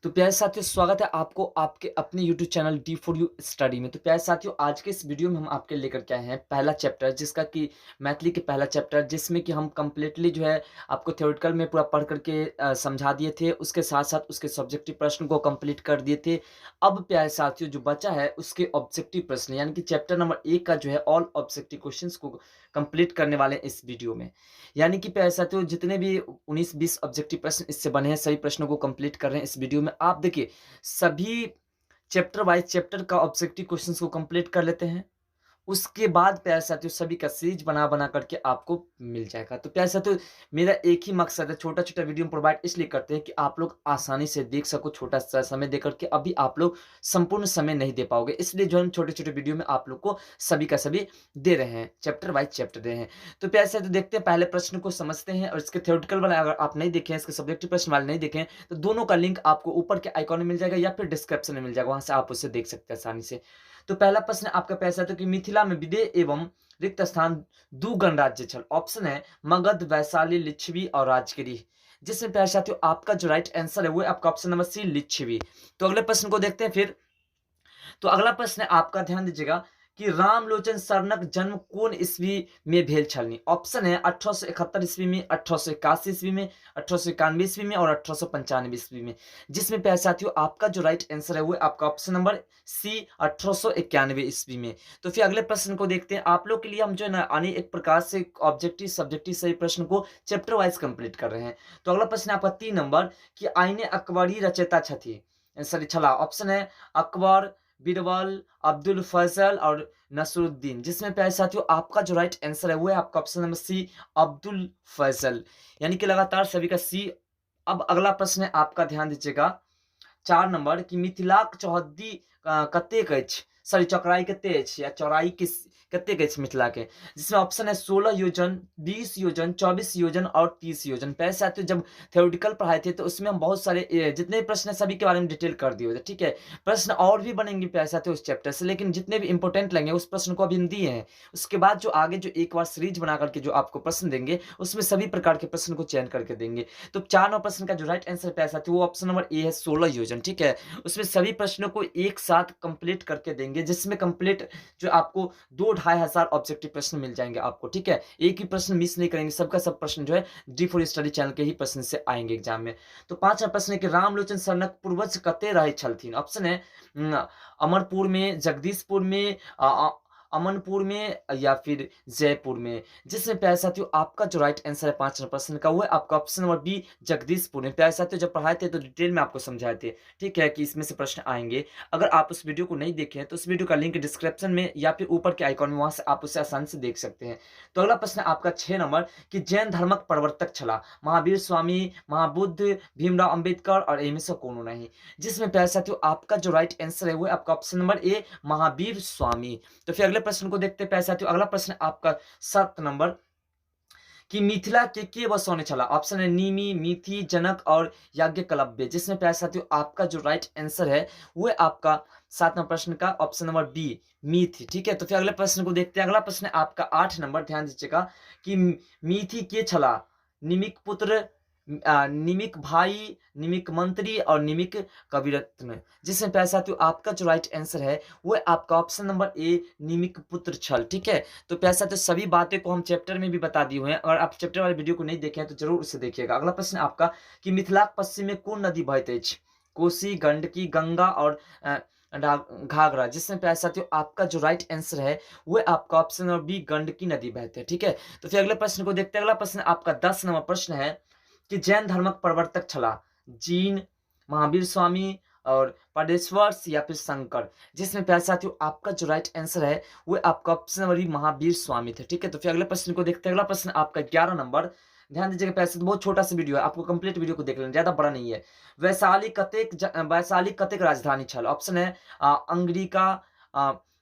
तो प्यारे साथियों स्वागत है आपको आपके अपने YouTube channel D for you study में। तो प्यारे साथियों आज के इस वीडियो में हम आपके लेकर के आए हैं पहला चैप्टर जिसका कि मैथिली के पहला चैप्टर जिसमें कि हम कंप्लीटली जो है आपको थ्योरेटिकल में पूरा पढ़ करके समझा दिए थे। उसके साथ साथ उसके सब्जेक्टिव प्रश्न को कंप्लीट कर दिए थे। अब प्यारे साथियों जो बचा है उसके ऑब्जेक्टिव प्रश्न यानी कि चैप्टर नंबर 1 का जो है ऑल ऑब्जेक्टिव क्वेश्चंस को कंप्लीट करने वाले हैं इस वीडियो में। यानी कि प्यारे साथियों जितने भी 19-20 ऑब्जेक्टिव प्रश्न इससे बने हैं सभी प्रश्नों को कंप्लीट कर रहे हैं इस वीडियो में। आप देखिए सभी चैप्टर वाइज़ चैप्टर का ऑब्जेक्टिव क्वेश्चंस को कंप्लीट कर लेते हैं। उसके बाद प्यारे साथियों सभी का सीरीज बना-बना करके आपको मिल जाएगा। तो प्यारे साथियों मेरा एक ही मकसद है, छोटा-छोटा वीडियो हम प्रोवाइड इसलिए करते हैं कि आप लोग आसानी से देख सको छोटा-सा समय देकर के। अभी आप लोग संपूर्ण समय नहीं दे पाओगे, इसलिए जो हम छोटे-छोटे वीडियो में आप लोग को सभी का सभी दे रहे हैं, चैप्टर वाइज़ चैप्टर दे रहे हैं। तो प्यारे साथियों देखते हैं पहले प्रश्न को समझते हैं और इसके थ्योरेटिकल वाला अगर आप नहीं देखे हैं, इसके सब्जेक्टिव प्रश्न वाले नहीं देखे हैं, तो दोनों का लिंक आपको ऊपर के आइकॉन में मिल जाएगा या फिर डिस्क्रिप्शन में मिल जाएगा, वहाँ से आप उसे देख सकते हैं आसानी से। तो पहला प्रश्न आपका पैसा तो कि मिथिला में विदेह एवं रिक्त स्थान दू गणराज्य छल। ऑप्शन है मगध, वैशाली, लिच्छवी और राजगिरी। जिसमें प्यारे साथियों आपका जो राइट आंसर है वो है आपका ऑप्शन नंबर सी लिच्छवी। तो अगले प्रश्न को देखते हैं फिर। तो अगला प्रश्न है आपका ध्यान दीजिएगा कि रामलोचन शरणक जन्म कौन ईस्वी में भेल छलनी। ऑप्शन है 1871 ईस्वी में, 1881 ईस्वी में, 1891 ईस्वी में और 1895 ईस्वी में। जिसमें प्यारे साथियों आपका जो राइट आंसर है वो है आपका ऑप्शन नंबर सी 1891 ईस्वी में। तो फिर अगले प्रश्न को देखते हैं। आप लोग के लिए हम जो है ना आने एक प्रकार से ऑब्जेक्टिव सब्जेक्टिव सही प्रश्न को चैप्टर वाइज कंप्लीट कर रहे हैं। तो अगला प्रश्न है आपका 3 नंबर कि आईने अकबरी रचयिता छथि सॉरी छला। ऑप्शन है अकबर, बीरबल, अब्दुल फजल और नसरुद्दीन। जिसमें प्यारे साथियों आपका जो राइट आंसर है वो है आपका ऑप्शन नंबर सी अब्दुल फजल। यानी कि लगातार सभी का सी। अब अगला प्रश्न है आपका ध्यान दीजिएगा 4 नंबर कि मिथिलाक चौहद्दी कतेक अछि सॉरी चौड़ाई कते अछि या चौड़ाई किस कतेक अछि मिथिला के। जिसमें ऑप्शन है 16 योजन, 20 योजन, 24 योजन और 30 योजन। पहले साथियों जब थ्योरेटिकल पढ़ाए थे तो उसमें हम बहुत सारे जितने भी प्रश्न है सभी के बारे में डिटेल कर दिए थे, ठीक है। प्रश्न और भी बनेंगे प्यारे साथियों उस चैप्टर से, लेकिन जितने भी इंपॉर्टेंट लगेंगे उस प्रश्न को अभी हम दिए हैं। उसके बाद जो आगे जो एक बार सीरीज बना करके जो आपको प्रश्न देंगे उसमें सभी प्रकार के प्रश्न को चयन करके देंगे। तो 4 नंबर प्रश्न का जो राइट आंसर प्यारे साथियों वो ऑप्शन नंबर ए है 16 योजन, ठीक है। उसमें सभी प्रश्नों को एक साथ कंप्लीट करके देंगे, जिसमें कंप्लीट जो आपको 2-2,500 ऑब्जेक्टिव प्रश्न मिल जाएंगे आपको, ठीक है। एक ही प्रश्न मिस नहीं करेंगे, सबका सब प्रश्न जो है डी फॉर स्टडी चैनल के ही प्रश्न से आएंगे एग्जाम में। तो 5वां प्रश्न है कि रामलोचन शरणक पूर्वज कते रहे छलथिन। ऑप्शन है अमरपुर में, जगदीशपुर में, अमनपुर में या फिर जयपुर में। जिसमें प्यारे साथियों आपका जो राइट आंसर है 5वां प्रश्न का वो है आपका ऑप्शन नंबर बी जगदीशपुर में। प्यारे साथियों जब पढ़ाए थे तो डिटेल में आपको समझाए थे, ठीक है, कि इसमें से प्रश्न आएंगे। अगर आप उस वीडियो को नहीं देखे हैं तो उस वीडियो का लिंक डिस्क्रिप्शन में या फिर ऊपर के आइकॉन में, वहां से आप उसे आसानी से देख सकते हैं। तो अगला प्रश्न है आपका 6 नंबर कि जैन धर्मक प्रवर्तक छला महावीर स्वामी, महाबुद्ध, भीमराव अंबेडकर और एम एस कोनो नहीं। जिसमें प्यारे साथियों आपका जो राइट आंसर है वो है आपका option number A Mahavir Swami. तो फिर अगले प्रश्न को देखते हैं प्यारे साथियों। अगला प्रश्न आपका 7 नंबर कि मिथिला के बसौने छला। ऑप्शन है निमि, मिथि, जनक और याज्ञवल्क्य। जिसमें प्यारे साथियों आपका जो राइट आंसर है वो है आपका 7वां प्रश्न का ऑप्शन नंबर बी मिथि, ठीक है। तो फिर अगले प्रश्न को देखते हैं। अगला प्रश्न है आपका 8 नंबर, ध्यान दीजिएगा कि मिथि के छला निमिक पुत्र, निमिक भाई, निमिक मंत्री और निमिक कविरत्न। जिसमें प्यारे साथियों आपका जो राइट आंसर है वो है आपका ऑप्शन नंबर ए निमिक पुत्र छल, ठीक है। तो प्यारे साथियों सभी बातें को हम चैप्टर में भी बता दिए हुए हैं। अगर आप चैप्टर वाले वीडियो को नहीं देखे हैं तो जरूर उसे देखिएगा। अगला प्रश्न आपका कि मिथिलाक पश्चिम में कौन नदी बहत अछि। कोसी, गंडकी, गंगा और घाघरा। जिसमें प्यारे साथियों आपका जो राइट आंसर है वो है आपका ऑप्शन नंबर बी गंडकी नदी बहती है, ठीक है। तो फिर अगले प्रश्न को देखते हैं। अगला प्रश्न आपका 10 नंबर प्रश्न है कि जैन धर्मक प्रवर्तक छला जीन, महावीर स्वामी और पडेश्वर या फिर शंकर। जिसमें प्यारे साथियों आपका जो राइट आंसर है वो आपका option number B Mahavir Swami थे, ठीक है। तो फिर अगले प्रश्न को देखते हैं। अगला प्रश्न आपका 11 नंबर, ध्यान दीजिएगा प्यारे साथियों बहुत छोटा सा वीडियो है, आपको कंप्लीट वीडियो को देख लेना, ज्यादा बड़ा नहीं है। वैशाली कतेक राजधानी छल। ऑप्शन है अंगिका,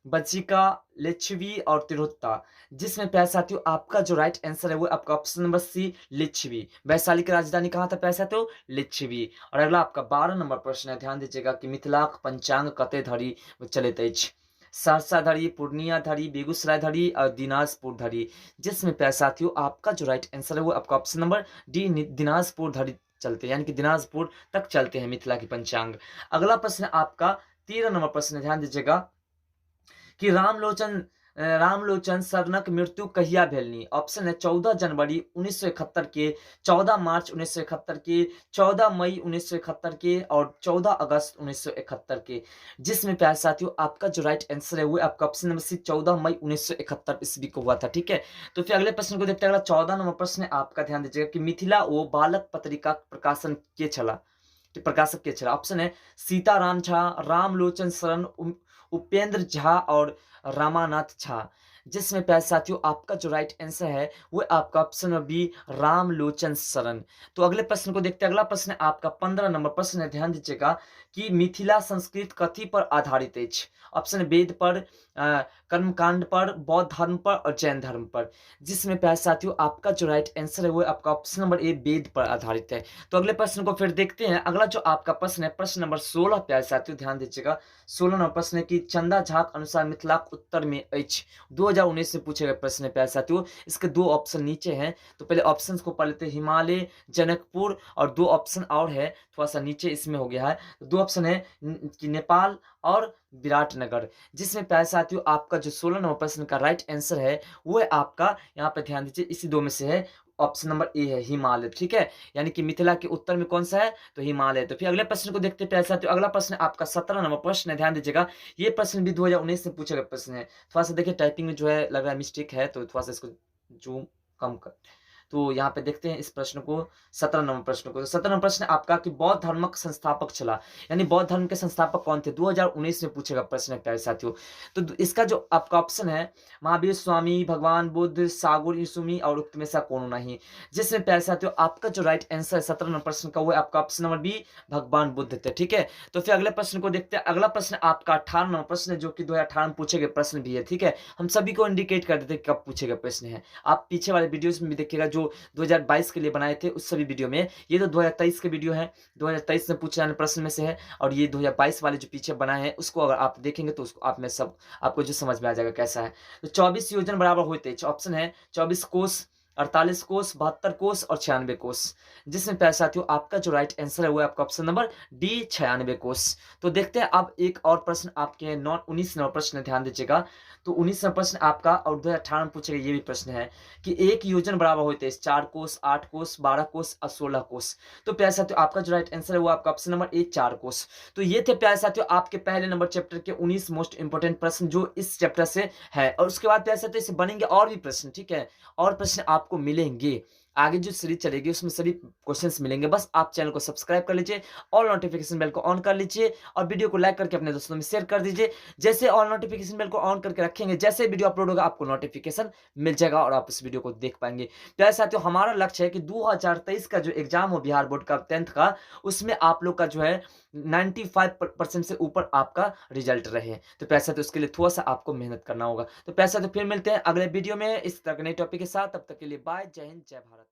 बज्जिका, लिच्छवी और तिरहुता। जिसमें प्यारे साथियों आपका जो राइट आंसर है वो आपका option number C Lichchhavi. Vaishali की राजधानी कहाँ था प्यारे साथियों, लिच्छवी। और अगला आपका 12 नंबर प्रश्न है, ध्यान दीजिएगा कि मिथिलाक पंचांग कते धरि चलित अछि। सहरसा धरी, पूर्णिया धरी, बेगूसराय धरी और दिनाजपुर धरी। जिसमें प्यारे साथियों आपका जो राइट आंसर है वो आपका ऑप्शन नंबर डी दिनाजपुर धरी चलते हैं, यानी कि दिनाजपुर तक चलते हैं मिथिला के पंचांग। अगला प्रश्न आपका 13 नंबर प्रश्न है, ध्यान दीजिएगा कि रामलोचन सरनक मृत्यु कहिया भेलनी। ऑप्शन है 14 जनवरी 1971 के, 14 मार्च 1971 के, 14 मई 1971 के और 14 अगस्त 1971 के। जिसमें प्यारे साथियों आपका जो राइट आंसर है वो आपका ऑप्शन नंबर सी 14 मई 1971 ईस्वी को हुआ था। ठीक है, तो फिर अगले प्रश्न को देखते हैं। अगला 14 नंबर प्रश्न है आपका, ध्यान दीजिएगा कि मिथिला ओ बालक पत्रिका प्रकाशन के छला, प्रकाशक के छला। ऑप्शन है सीताराम झा, रामलोचन शरण, उपेंद्र झा और रामानाथ झा। जिसमें प्यारे साथियों आपका जो राइट आंसर है वो आपका ऑप्शन नंबर बी रामलोचन शरण। तो अगले प्रश्न को देखते हैं। अगला प्रश्न है आपका 15 नंबर प्रश्न है, ध्यान दीजिएगा कि मिथिला संस्कृत कथी पर आधारित है। ऑप्शन है वेद पर, कर्मकांड पर, बौद्ध धर्म पर और जैन धर्म पर। जिसमें प्यारे साथियों आपका जो राइट आंसर है वो आपका ऑप्शन नंबर ए वेद पर आधारित है। तो अगले प्रश्न को फिर देखते हैं। अगला जो आपका प्रश्न है प्रश्न नंबर 16, प्यारे साथियों ध्यान दीजिएगा 16 नंबर प्रश्न है कि चंदा झा के अनुसार मिथिला के उत्तर में अछि। 2019 से पूछे गए प्रश्न है प्यारे साथियों। इसके दो ऑप्शन नीचे हैं, तो पहले ऑप्शंस को पढ़ लेते हैं। हिमालय, जनकपुर और दो ऑप्शन और है, थोड़ा सा नीचे इसमें हो गया है। तो दो ऑप्शन है कि नेपाल और विराटनगर। जिसमें प्यारे साथियों आपका जो 16 नंबर प्रश्न का राइट आंसर है वो है आपका, यहाँ पे ध्यान दीजिए, इसी दो में से है, ऑप्शन नंबर ए है हिमालय। ठीक है, यानी कि मिथिला के उत्तर में कौन सा है, तो हिमालय। तो फिर अगले प्रश्न को देखते हैं प्यारे साथियों। अगला प्रश्न आपका 17 नंबर प्रश्न है, ध्यान दीजिएगा। ये प्रश्न भी 2019 में पूछा गया प्रश्न है। थोड़ा सा देखिए टाइपिंग में जो है लग रहा है मिस्टेक है, तो थोड़ा सा इसको जूम कम कर। तो यहाँ पे देखते हैं इस प्रश्न को, 17 नंबर प्रश्न को। तो 17 नंबर प्रश्न आपका कि बौद्ध धर्म का संस्थापक चला, यानी बौद्ध धर्म के संस्थापक कौन थे, 2019 में पूछेगा प्रश्न है प्यारे साथियों। तो इसका जो आपका ऑप्शन है महावीर स्वामी, भगवान बुद्ध, सागुर युसुमी और उक्त में से कौन नहीं। जिसमें प्यारे साथियों आपका जो राइट आंसर है 17 नंबर प्रश्न का वो है आपका ऑप्शन नंबर बी भगवान बुद्ध थे। ठीक है, तो फिर अगले प्रश्न को देखते हैं। अगला प्रश्न आपका 18 नंबर प्रश्न है, जो कि 2018 में पूछे गए प्रश्न भी है। ठीक है, हम सभी को इंडिकेट कर देते हैं कब पूछे गए प्रश्न है। आप पीछे वाले वीडियोस में भी देखिएगा जो 2022 के लिए बनाए थे उस सभी वीडियो में। ये तो 2023 के वीडियो है, 2023 में पूछे जाने प्रश्न में से है, और ये 2022 वाले जो पीछे बनाए हैं उसको अगर आप देखेंगे तो उसको आप में सब आपको जो समझ में आ जाएगा कैसा है। तो 24 योजन बराबर होते ऑप्शन है 24 कोस, 48 कोस, 72 कोस और 96 कोस। जिसमें प्यारे साथियों आपका जो राइट आंसर है वो है आपका ऑप्शन नंबर डी 96 कोस। तो देखते हैं अब एक और प्रश्न आपके 19 नंबर प्रश्न है, ध्यान दीजिएगा। तो 19 नंबर प्रश्न आपका और 2018 में पूछे गए ये भी प्रश्न है कि एक योजन बराबर होते हैं 4 कोस, 8 कोस, 12 कोस और 16 कोस। तो प्यारे साथियों आपका जो राइट आंसर है वो आपका ऑप्शन नंबर ए 4 कोस। तो ये थे प्यारे साथियों आपके पहले नंबर चैप्टर के 19 मोस्ट इंपोर्टेंट प्रश्न जो इस चैप्टर से है। और उसके बाद प्यारे साथियों इसे बनेंगे और भी प्रश्न। ठीक है, और प्रश्न आपको मिलेंगे, आगे जो सीरीज चलेगी उसमें सभी क्वेश्चंस मिलेंगे। बस आप चैनल को सब्सक्राइब कर लीजिए, ऑल नोटिफिकेशन बेल को ऑन कर लीजिए और वीडियो को लाइक करके अपने दोस्तों में शेयर कर दीजिए। जैसे ऑल नोटिफिकेशन बेल को ऑन करके रखेंगे, जैसे वीडियो अपलोड होगा आपको नोटिफिकेशन मिल जाएगा और आप उस वीडियो को देख पाएंगे। प्यारे साथियों हमारा लक्ष्य है कि 2023 का जो एग्जाम हो बिहार बोर्ड का 10th का, उसमें आप लोग का जो है 95% से ऊपर आपका रिजल्ट रहे। तो प्यारे साथियों उसके लिए थोड़ा सा आपको मेहनत करना होगा। तो प्यारे साथियों फिर मिलते हैं अगले वीडियो में इस तरह के नए टॉपिक के साथ। तब तक के लिए बाय, जय हिंद, जय भारत।